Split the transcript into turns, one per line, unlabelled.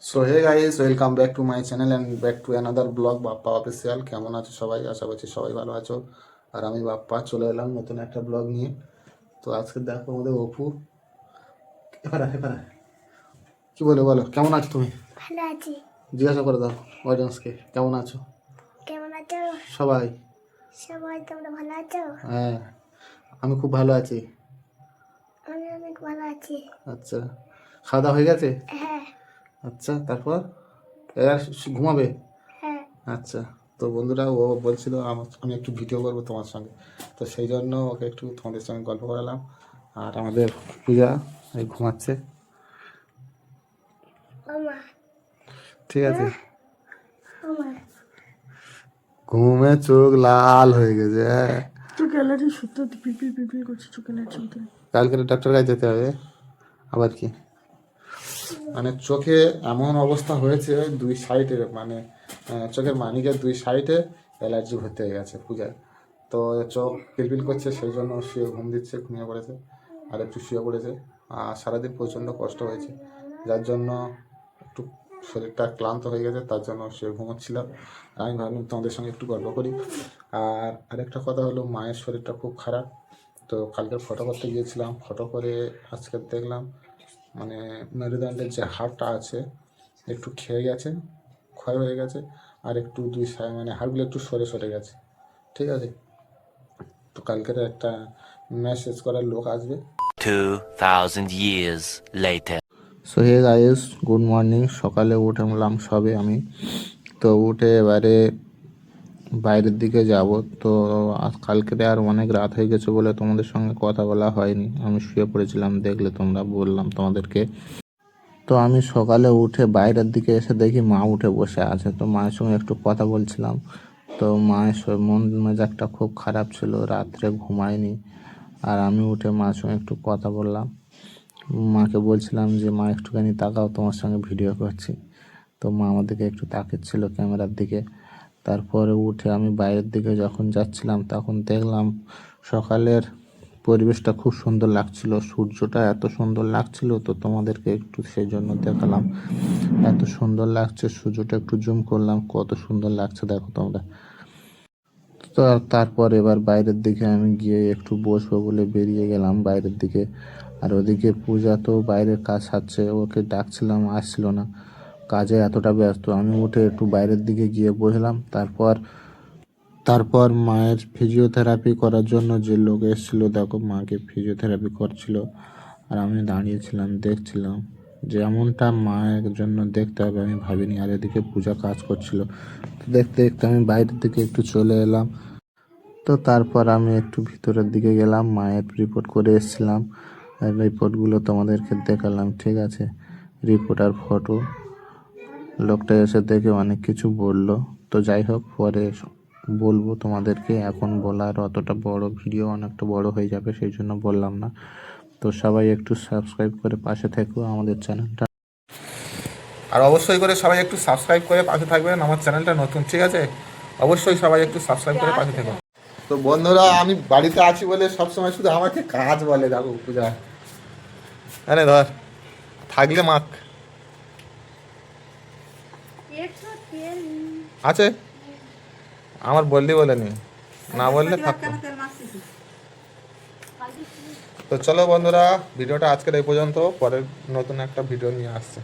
So hey guys, welcome back to my channel and back to another blog Bappa official. কেমন আছো সবাই? আশা করছি সবাই ভালো আছো। আর আমি বাপ্পা চলে এলাম নতুন একটা ব্লগ নিয়ে। তো আজকে দেখো আমাদের অপু এপারা কি বলে, বলো কেমন আছো তুমি?
ভালো আছি।
জিজ্ঞাসা করে দাও অডিয়েন্সকে কেমন আছো
কেমন আছো
সবাই।
সবাই? তোমরা ভালো আছো?
হ্যাঁ, আমি খুব ভালো আছি।
আমি অনেক ভালো আছি।
আচ্ছা, খাওয়া দাওয়া হয়ে গেছে?
হ্যাঁ।
আচ্ছা, তারপর এবার ঘুমাবে?
হ্যাঁ।
আচ্ছা। তো বন্ধুরা, ও বলছিল আমি একটু ভিডিও করবো তোমার সঙ্গে, তো সেই জন্য ওকে একটু তোমাদের সঙ্গে গল্প করালাম। আর আমাদের পূজা এই ঘুমাচ্ছে,
ওমা।
ঠিক আছে?
ওমা।
ঘুমে চোখ লাল হয়ে গেছে। হ্যাঁ,
চোখ অ্যালার্জি, সত্যি পিপিল পিপিল করছে, চোখ অ্যালার্জি হতে।
কালকে ডাক্তার কাছে যেতে হবে। আবার কি, মানে চোখে এমন অবস্থা হয়েছে দুই সাইডে, মানে চোখের মানিকের দুই সাইডে অ্যালার্জি ভর্তি হয়ে গেছে পূজার। তো চোখ পিলপিল করছে, সেই জন্য শুয়ে ঘুম দিচ্ছে, ঘুমিয়ে পড়েছে আর একটু শুয়ে পড়েছে। আর সারাদিন প্রচণ্ড কষ্ট হয়েছে, যার জন্য একটু শরীরটা ক্লান্ত হয়ে গেছে, তার জন্য শুয়ে ঘুমোচ্ছিলাম। আর আমি ভাবলাম তোমাদের সঙ্গে একটু গল্প করি। আর আরেকটা কথা হলো, মায়ের শরীরটা খুব খারাপ। তো কালকে ফটো করতে গিয়েছিলাম, ফটো করে আজকে দেখলাম মানে মেরুদণ্ডের যে হাড়টা আছে একটু খেয়ে গেছে, ক্ষয় হয়ে গেছে। আর একটু দুই সাইড মানে হাড়গুলো একটু সরে সরে গেছে, ঠিক আছে? তো কালকের একটা মেসেজ করার লোক আসবে।
2000 years later.
So hey guys, good morning. সকালে উঠলাম সবে আমি। তো উঠে এবারে বাইরের দিকে যাব। তো কালকে আর অনেক রাত হয়ে গেছে বলে তোমাদের সঙ্গে কথা বলা হয়নি, আমি শুয়ে পড়েছিলাম, দেখলে তোমরা, বললাম তোমাদেরকে। তো আমি সকালে উঠে বাইরের দিকে এসে দেখি মা উঠে বসে আছে। তো মায়ের সঙ্গে একটু কথা বলছিলাম। তো মায়ের মন মেজাজটা খুব খারাপ ছিল, রাত্রে ঘুমায়নি। আর আমি উঠে মার সঙ্গে একটু কথা বললাম, মাকে বলছিলাম যে মা একটুখানি তাকাও, তোমার সঙ্গে ভিডিও করছি। তো মা আমাদেরকে একটু তাকাচ্ছিল ক্যামেরার দিকে। তারপরে উঠে আমি বাইরের দিকে যখন যাচ্ছিলাম তখন দেখলাম সকালের পরিবেশটা খুব সুন্দর লাগছিল, সূর্যটা এত সুন্দর লাগছিল। তো তোমাদেরকে একটু সেই জন্য দেখালাম, এত সুন্দর লাগছে সূর্যটা, একটু জুম করলাম, কত সুন্দর লাগছে দেখো তোমরা। তো তারপর এবার বাইরের দিকে আমি গিয়ে একটু বসবো বলে বেরিয়ে গেলাম বাইরের দিকে। আর ওদিকে পূজা তো বাইরের কাজ সারছে, ওকে ডাকছিলাম আসছিল না, কাজে এতটা ব্যস্ত। আমি উঠে একটু বাইরের দিকে গিয়ে বসলাম। তারপর মায়ের ফিজিওথেরাপি করার জন্য যে লোক এসেছিল, দেখো মাকে ফিজিওথেরাপি করছিল। আর আমি দাঁড়িয়েছিলাম দেখছিলাম, যে এমনটা মায়ের জন্য দেখতে হবে আমি ভাবিনি। আর এদিকে পূজা কাজ করছিল। তো দেখতে দেখতে আমি বাইরের দিকে একটু চলে এলাম। তো তারপর আমি একটু ভিতরের দিকে গেলাম, মায়ের রিপোর্ট করে এসেছিলাম। আর রিপোর্টগুলো তোমাদেরকে দেখালাম, ঠিক আছে? রিপোর্ট আর ফটো। লোকটা এসে দেখে অনেক কিছু বলল। তো যাই হোক, পরে বলবো তোমাদেরকে, এখন বলার অতটা বড় ভিডিও অনেকটা বড় হয়ে যাবে, সেই জন্য বললাম না। তো সবাই একটু সাবস্ক্রাইব করে পাশে থেকো আমাদের চ্যানেলটা। আর অবশ্যই করে সবাই একটু সাবস্ক্রাইব করে পাশে থাকবেন, আমার চ্যানেলটা নতুন, ঠিক আছে? অবশ্যই সবাই একটু সাবস্ক্রাইব করে পাশে থেকো। তো বন্ধুরা, আমি বাড়িতে আছি বলে সবসময় শুধু আমাকে কাজ বলে, দেখো পূজা। আরে ধর, থাকলে মাখ আছে, আমার বললি বলেনি, না বললে থাকতো। তো চলো বন্ধুরা, ভিডিওটা আজকের এই পর্যন্ত, পরের নতুন একটা ভিডিও নিয়ে আসছে।